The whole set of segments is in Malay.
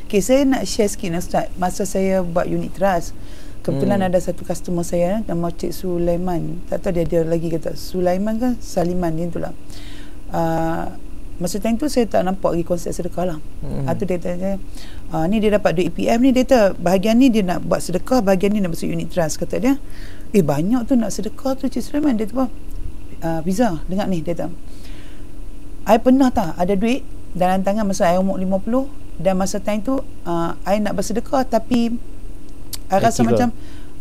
Okay, saya nak share sikit Ustaz. Masa saya buat unit trust, kebetulan ada satu customer saya nama Cik Sulaiman. Tak tahu dia ada lagi kata Sulaiman kan Saliman dia itulah. Masa time tu saya tak nampak lagi konsep sedekah lah. Tu dia kata ni dia dapat duit EPF ni, dia kata bahagian ni dia nak buat sedekah, bahagian ni nak masuk unit trust. Kata dia, banyak tu nak sedekah tu Cik Sulaiman. Dia tu Fiza, dengar ni, dia kata I pernah tak ada duit dalam tangan masa I umur 50, dan masa time tu I nak bersedekah tapi I rasa macam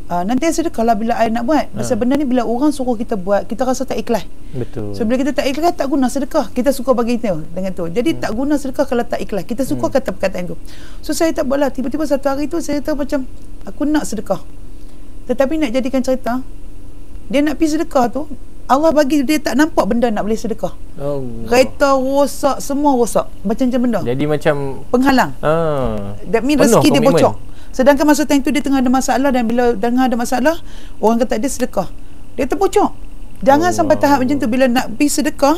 nanti I sedekah lah bila I nak buat. Pasal benda ni bila orang suruh kita buat, kita rasa tak ikhlas. Betul. So bila kita tak ikhlas, tak guna sedekah. Kita suka bagi tahu dengan tu. Jadi tak guna sedekah kalau tak ikhlas. Kita suka kata perkataan tu. So saya tak buat lah. Tiba-tiba satu hari tu saya tahu macam aku nak sedekah. Tetapi nak jadikan cerita, dia nak pergi sedekah tu, Allah bagi dia tak nampak benda nak boleh sedekah. Kereta rosak, semua rosak. Macam benda. Jadi macam penghalang. That means rezeki dia bocor. Sedangkan masa time tu dia tengah ada masalah, dan bila dengar ada masalah, orang kata dia sedekah, dia terbocor. Jangan sampai tahap macam tu. Bila nak pergi sedekah,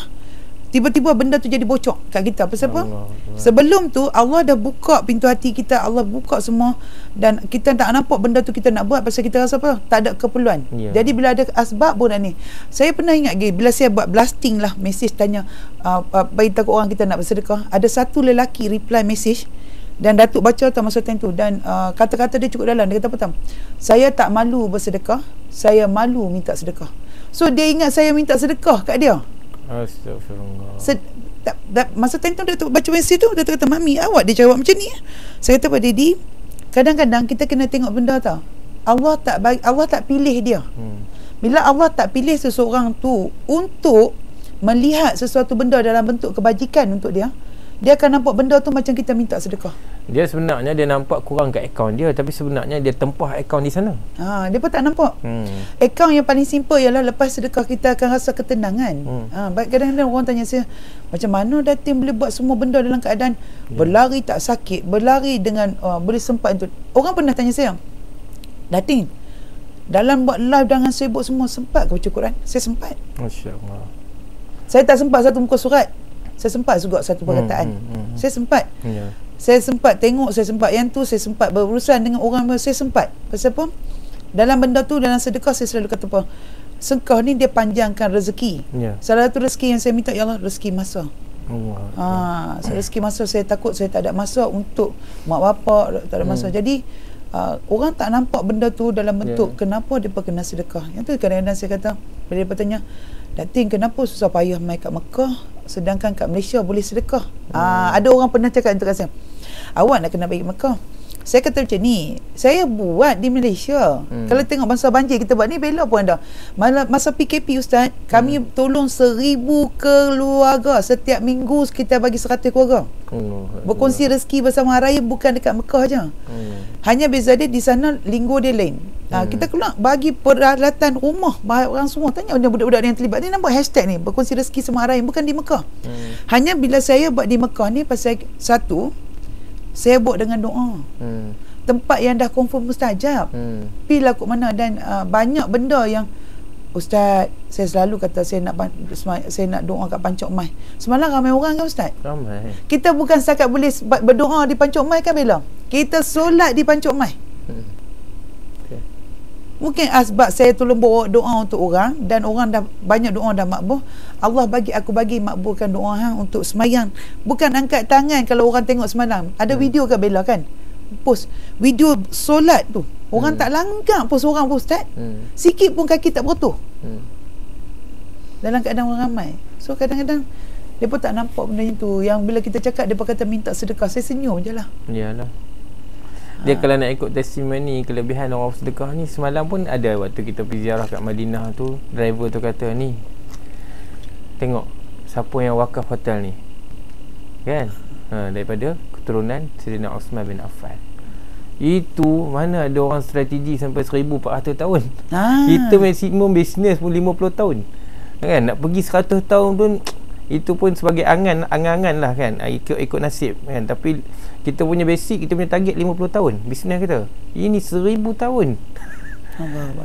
tiba-tiba benda tu jadi bocor kat kita. Pasal apa? Sebelum tu Allah dah buka pintu hati kita, Allah buka semua, dan kita tak nampak benda tu kita nak buat pasal kita rasa apa? Tak ada keperluan. Jadi bila ada asbab pun ni. Saya pernah ingat lagi bila saya buat blasting lah, mesej tanya bagi tahu orang kita nak bersedekah, ada satu lelaki reply mesej, dan Datuk baca tau masa time tu, dan kata-kata dia cukup dalam. Dia kata apa tau? Saya tak malu bersedekah, saya malu minta sedekah. So dia ingat saya minta sedekah kat dia. Astagfirullah. Masa time tu Datuk baca mesej tu, Datuk kata, Mami, awak dia jawab macam ni. Saya kata pada Didi, kadang-kadang kita kena tengok benda tau. Allah tak pilih dia. Bila Allah tak pilih seseorang tu untuk melihat sesuatu benda dalam bentuk kebajikan untuk dia, dia akan nampak benda tu macam kita minta sedekah. Dia sebenarnya dia nampak kurang kat akaun dia, tapi sebenarnya dia tempah akaun di sana. Dia pun tak nampak. Akaun yang paling simple ialah lepas sedekah kita akan rasa ketenangan. Kadang-kadang orang tanya saya, macam mana Datin boleh buat semua benda dalam keadaan berlari tak sakit, berlari dengan boleh sempat untuk. Orang pernah tanya saya, Datin, dalam buat live dengan sibuk semua, sempat ke baca Quran? Saya sempat. Masya-Allah. Saya tak sempat satu muka surat. Saya sempat juga satu perkataan. Saya sempat. Saya sempat tengok, saya sempat yang tu, saya sempat berurusan dengan orang, saya sempat. Pasal apa? Dalam benda tu, dalam sedekah saya selalu kata apa? Sedekah ni dia panjangkan rezeki. Salah satu rezeki yang saya minta ialah rezeki masa. Rezeki masa. Saya takut saya tak ada masa untuk mak bapak, tak ada masa. Jadi orang tak nampak benda tu dalam bentuk kenapa dia kena sedekah. Yang tu kadang-kadang saya kata, bila dia bertanya, Datin, kenapa susah payah mai kat Mekah sedangkan kat Malaysia boleh sedekah? Ada orang pernah cakap itu kat saya, awak nak kena pergi Mekah. Saya kata macam ni, saya buat di Malaysia. Kalau tengok masa banjir kita buat ni, bela pun ada. Masa PKP Ustaz, kami tolong 1000 keluarga. Setiap minggu kita bagi 100 keluarga. Berkongsi rezeki bersama raya, bukan dekat Mekah aja. Hanya beza dia di sana linggo dia lain. Kita keluar bagi peralatan rumah orang semua. Tanya budak-budak yang terlibat, dia nampak hashtag ni, berkongsi rezeki semua raya, bukan di Mekah. Hanya bila saya buat di Mekah ni, pasal satu, saya buat dengan doa. Tempat yang dah confirm mustajab. Pilah kot mana. Dan banyak benda yang Ustaz, saya selalu kata saya nak doa kat Pancok Mai. Semalam ramai orang kan Ustaz? Ramai. Kita bukan setakat boleh berdoa di Pancok Mai kan Bella? Kita solat di Pancok Mai. Mungkin sebab saya tolong bawa doa untuk orang, dan orang dah banyak doa dah makbul. Allah aku bagi makbulkan doa untuk semayang. Bukan angkat tangan. Kalau orang tengok semalam ada video ke Bella kan, post video solat tu, orang tak langgar post orang pun Ustaz. Sikit pun kaki tak berotoh. Dalam keadaan orang ramai. So kadang-kadang dia pun tak nampak benda itu. Yang bila kita cakap, dia pun kata minta sedekah, saya senyum je lah. Yalah. Dia kalau nak ikut testimoni kelebihan orang sedekah ni, semalam pun ada waktu kita pergi ziarah kat Madinah tu, driver tu kata, ni tengok siapa yang wakaf hotel ni kan, daripada keturunan Sayyidina Osman bin Affan. Itu mana ada orang strategi sampai 1400 tahun. Kita maksimum bisnes pun 50 tahun kan. Nak pergi 100 tahun pun itu pun sebagai angan-angan lah kan, ikut nasib kan. Tapi kita punya basic, kita punya target 50 tahun bisnes kita. Ini 1000 tahun.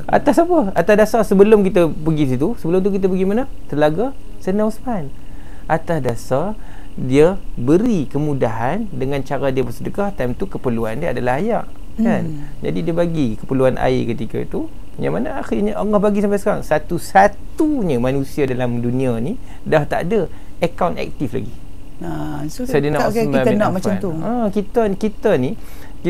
Atas apa? Atas dasar sebelum kita pergi situ, sebelum tu kita pergi mana? Telaga Sayyidina Osman. Atas dasar dia beri kemudahan dengan cara dia bersedekah. Time tu keperluan dia adalah air, kan? Jadi dia bagi keperluan air ketika itu, yang mana akhirnya Allah bagi sampai sekarang satu-satunya manusia dalam dunia ni dah tak ada akaun aktif lagi. So Sayyidina Uthman kita bin nak Affan. macam tu. Kita ni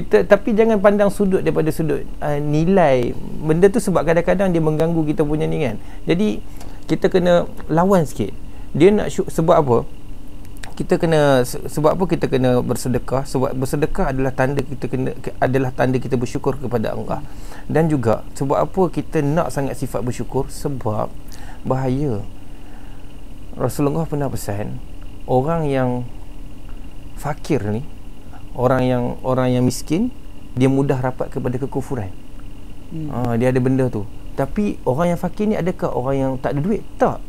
tapi jangan pandang sudut daripada sudut nilai benda tu, sebab kadang-kadang dia mengganggu kita punya ni, kan. Jadi kita kena lawan sikit. Dia nak sebab apa? Sebab apa kita kena bersedekah? Sebab bersedekah adalah tanda kita bersyukur kepada Allah. Dan juga sebab apa kita nak sangat sifat bersyukur? Sebab bahaya. Rasulullah pernah pesan, orang yang fakir ni, orang yang miskin, dia mudah rapat kepada kekufuran. Dia ada benda tu. Tapi orang yang fakir ni, adakah orang yang tak ada duit? Tak.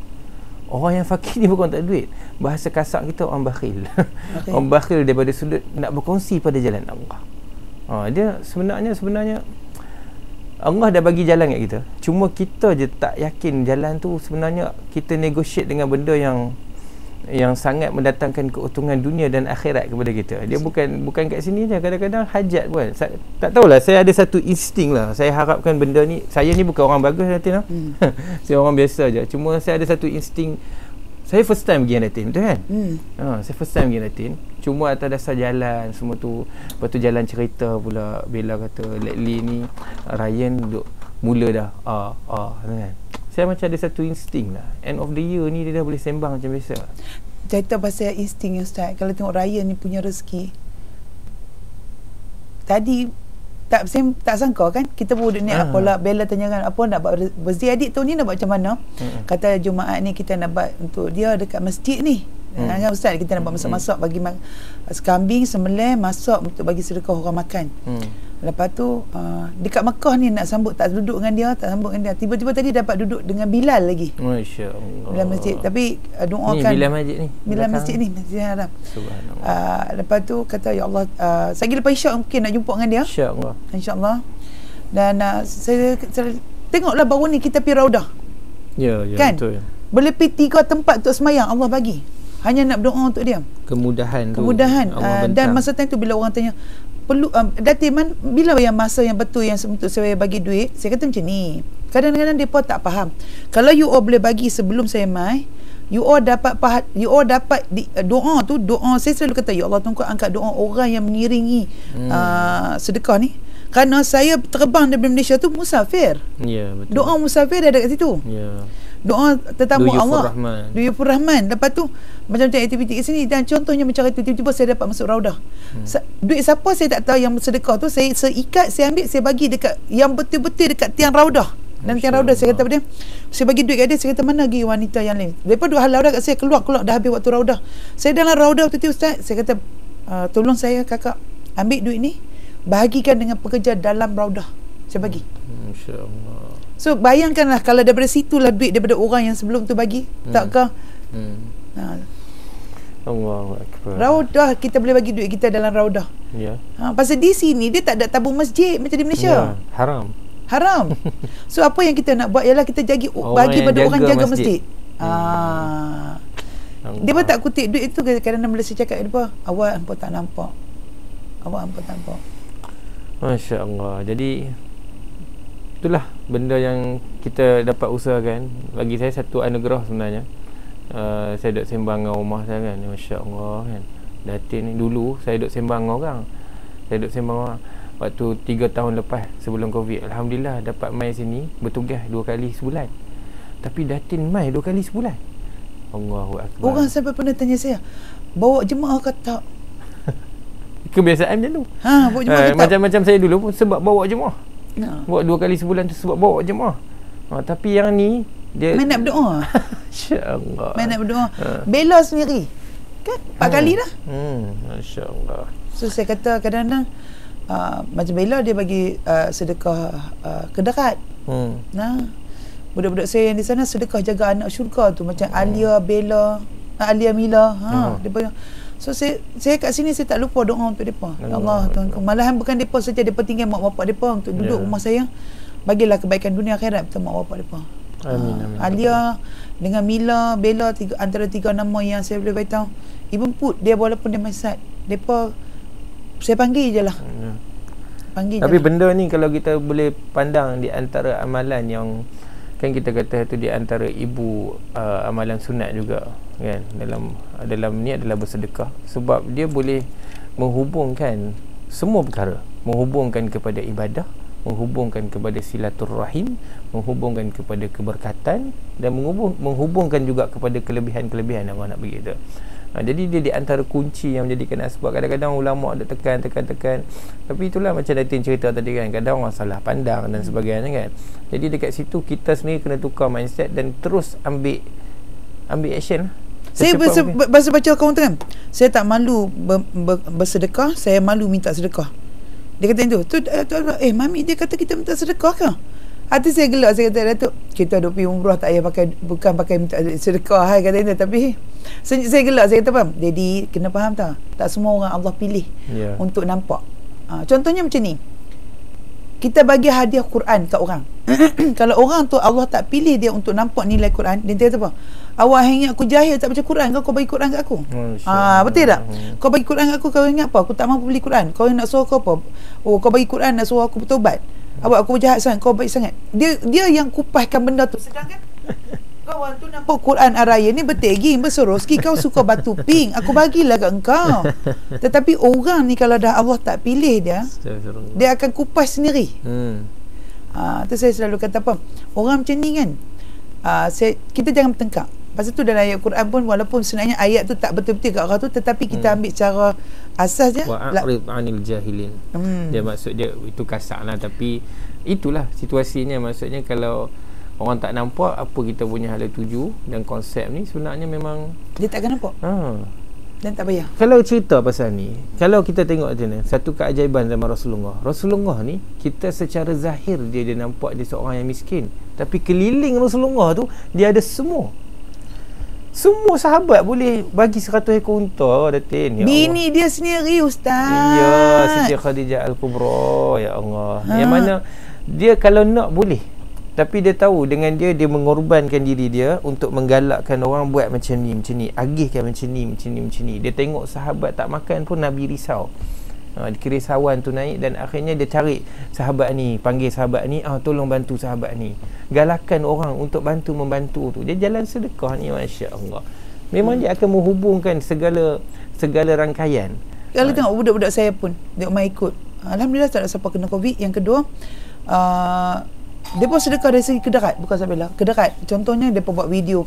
Orang yang fakir ni bukan tak ada duit. Bahasa kasar kita, orang bakhil. Okay. Orang bakhil daripada sudut nak berkongsi pada jalan Allah. Dia sebenarnya Allah dah bagi jalan kat kita. Cuma kita je tak yakin jalan tu sebenarnya kita negotiate dengan benda yang sangat mendatangkan keuntungan dunia dan akhirat kepada kita. Dia bukan kat sini je, kadang-kadang hajat pun. Tak tahulah, saya ada satu insting lah. Saya harapkan benda ni, saya ni bukan orang bagus Datin. Saya orang biasa je. Cuma saya ada satu insting. Saya first time pergi Datin, betul kan? Saya first time pergi Datin. Cuma atas dasar jalan semua tu. Lepas tu jalan cerita pula, Bella kata lately ni Ryan duduk mula dah kan. Saya macam ada satu insting lah. End of the year ni dia dah boleh sembang macam biasa. Cerita pasal insting, Ustaz. Kalau tengok Ryan ni punya rezeki, tadi tak sangka kan, kita pun duduk ni apalah, Bella tanya kan, apa nak buat birthday adik tu ni, nak buat macam mana? Kata Jumaat ni kita nak buat untuk dia dekat masjid ni. Kan Ustaz, kita nak buat masak-masak, bagi kambing sembelih, masak untuk bagi sedekah orang makan. Lepas tu dekat Mekah ni nak sambut, tak duduk dengan dia, tiba-tiba tadi dapat duduk dengan Bilal lagi. Masya-Allah. Dalam masjid. Tapi doakan ni Bilal masjid ni. Bilal masjid ni, Masjid Haram. Subhanallah. Lepas tu kata, ya Allah, lagi lepas isyak mungkin nak jumpa dengan dia. Insya-Allah. Insya-Allah. Dan saya tengoklah baru ni kita pergi Raudah. Ya, kan? Betul. Boleh pergi 3 tempat untuk semayang, Allah bagi. Hanya nak berdoa untuk dia. Kemudahan. Dan masa time tu bila orang tanya, perlu Datin bila yang masa yang betul yang untuk saya bagi duit, saya kata macam ni. Kadang-kadang depa tak faham. Kalau you all boleh bagi sebelum saya mai, you all dapat doa tu, saya selalu kata, ya Allah, tolong angkat doa orang yang mengiringi sedekah ni. Kerana saya terbang dari Malaysia tu musafir. Ya, betul. Doa musafir ada kat situ. Ya. Doa tetamu Allah, Duyufur Rahman. Lepas tu macam-macam aktiviti kat sini. Dan contohnya macam itu, tiba-tiba saya dapat masuk Raudah. Duit siapa saya tak tahu, yang sedekah tu saya seikat, saya ambil, saya bagi dekat yang betul-betul dekat tiang Raudah. Dan tiang Raudah saya kata pada dia, saya bagi duit kat dia, saya kata mana lagi wanita yang lain. Lepas 2 halau dah kat saya, keluar dah habis waktu Raudah. Saya dalam Raudah tu Ustaz, saya kata tolong saya kakak ambil duit ni, bahagikan dengan pekerja dalam Raudah. Saya bagi. Masya-Allah. So bayangkanlah kalau daripada situlah duit daripada orang yang sebelum tu bagi, takkah? Allahu Akbar. Raudah, kita boleh bagi duit kita dalam Raudah. Ya. Pasal di sini dia tak ada tabung masjid macam di Malaysia. Ya, haram. So apa yang kita nak buat ialah kita bagi pada orang jaga masjid. Dia pun tak kutip duit itu. Kadang-kadang bila saya cakap dia, awak hampa tak nampak. Masya-Allah. Jadi itulah benda yang kita dapat usahakan. Bagi saya satu anugerah sebenarnya. Saya duduk sembang dengan rumah saya kan, Masya-Allah kan. Datin ni dulu saya duduk sembang dengan orang. Waktu 3 tahun lepas sebelum Covid, Alhamdulillah dapat mai sini bertugas 2 kali sebulan. Tapi Datin mai 2 kali sebulan. Allahu Akbar. Orang sampai pernah tanya saya, bawa jemaah ke tak? Kebiasaan macam tu. Bawa jemaah ke tak? Macam saya dulu pun sebab bawa jemaah. Buat 2 kali sebulan tu sebab bawa jemaah. Tapi yang ni dia main nak berdoa. Masya-Allah. Main nak berdoa. Bella sendiri kan 4 kali dah. Masya-Allah. So saya kata kadang-kadang macam Bella dia bagi sedekah kedekat. Budak-budak saya yang di sana sedekah jaga anak syurga tu, macam Alia, Bella, Alia Mila. Dia. So saya kat sini saya tak lupa doa untuk depa. Ya Allah, Tuhan, malahan bukan depa saja, depa tinggal mak bapak depa untuk duduk rumah saya. Bagilah kebaikan dunia akhirat betul mak bapak depa. Amin. Alia dengan Mila, Bella, antara 3 nama yang saya boleh beritahu even put dia walaupun dia masak, depa saya panggil je lah. Panggil Tapi je benda ni kalau kita boleh pandang di antara amalan yang kan kita kata tu di antara ibu amalan sunat juga kan, dalam ni adalah bersedekah, sebab dia boleh menghubungkan semua perkara, menghubungkan kepada ibadah, menghubungkan kepada silaturrahim, menghubungkan kepada keberkatan, dan menghubungkan juga kepada kelebihan-kelebihan yang orang nak bagi kita. Jadi dia di antara kunci yang menjadikan asbab. Kadang-kadang ulama ada tekan. Tapi itulah macam Datin cerita tadi kan, kadang orang salah pandang dan sebagainya kan. Jadi dekat situ kita sendiri kena tukar mindset dan terus ambil action. Saya baca kaunter kan, saya tak malu bersedekah, saya malu minta sedekah. Dia kata tu mami dia kata kita minta sedekah ke? Hati saya gelak, saya kata Datuk, kita duk pergi umrah tak payah bukan pakai minta sedekah kata itu. Tapi saya gelak, saya kata faham, jadi kena faham tak semua orang Allah pilih untuk nampak. Contohnya macam ni, kita bagi hadiah Quran kat orang. Kalau orang tu Allah tak pilih dia untuk nampak nilai Quran, dia kata apa? Awak ingat aku jahil tak baca Quran, kau bagi Quran kat aku. Betul tak? Kau bagi Quran kat aku, kau ingat apa? Aku tak mampu beli Quran. Kau nak suruh kau apa? Kau bagi Quran nak suruh aku bertaubat. Awak aku jahat sangat, kau baik sangat. Dia yang kupaskan benda tu. Sedangkan kawan tu nampak Quran Araya ni berteging, bersoroski, kau suka batu pink, aku bagilah kat engkau. Tetapi orang ni kalau dah Allah tak pilih dia akan kupas sendiri. Tu saya selalu kata apa, orang macam ni kan, kita jangan bertengkar. Pasal tu dalam ayat Quran pun, walaupun sebenarnya ayat tu tak betul-betul kat orang tu, tetapi kita ambil cara asas je, wa'arid anil jahilin. Dia maksud dia itu kasar lah, tapi itulah situasinya. Maksudnya kalau orang tak nampak apa kita punya hala tuju dan konsep ni, sebenarnya memang dia tak akan nampak. Dan tak payah. Kalau cerita pasal ni, kalau kita tengok macam ni, satu keajaiban zaman Rasulullah ni, kita secara zahir dia nampak dia seorang yang miskin, tapi keliling Rasulullah tu dia ada semua sahabat boleh bagi 100 ekor unta, Datin. Bini dia sendiri, Ustaz. Ya, Siti Khadijah Al-Kubra. Ya Allah. Yang mana dia kalau nak boleh, tapi dia tahu dengan dia mengorbankan diri dia untuk menggalakkan orang buat macam ni, agihkan macam ni. Dia tengok sahabat tak makan pun Nabi risau. Kerisauan tu naik, dan akhirnya dia cari sahabat ni, panggil sahabat ni, tolong bantu sahabat ni, galakan orang untuk membantu tu. Dia jalan sedekah ni, Masya Allah. Memang dia akan menghubungkan segala rangkaian. Kalau tengok budak-budak saya pun dia mai ikut, alhamdulillah tak ada siapa kena COVID. Yang kedua, dia pun sedekah dari segi kederat, bukan Sabila, kederat. Contohnya dia pun buat video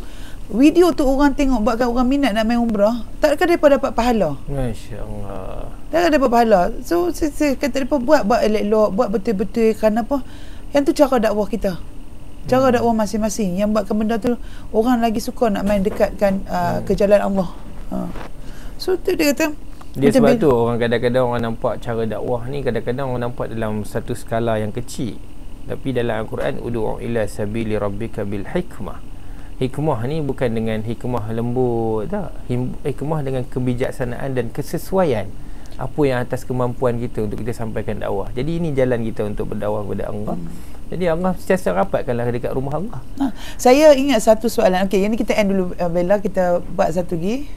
tu orang tengok, buatkan orang minat nak main umrah, takkan mereka dapat pahala. Masya Allah. Takkan dapat pahala. So saya kata mereka buat elok-elok, buat betul-betul. Kerana apa? Yang tu cara dakwah kita, cara dakwah masing-masing. Yang buatkan benda tu, orang lagi suka nak main dekatkan ke jalan Allah. So tu dia kata, dia sebab tu orang kadang-kadang orang nampak cara dakwah ni, kadang-kadang orang nampak dalam satu skala yang kecil, tapi dalam Al-Quran, ud'u ila sabili rabbika bil hikmah. Hikmah ni bukan dengan hikmah lembut, tak. Hikmah dengan kebijaksanaan dan kesesuaian apa yang atas kemampuan kita untuk kita sampaikan dakwah. Jadi ini jalan kita untuk berdakwah kepada Allah. Jadi Allah sentiasa rapatkanlah dekat rumah Allah. Saya ingat satu soalan. Okey, yang ni kita end dulu, Bella, kita buat satu lagi.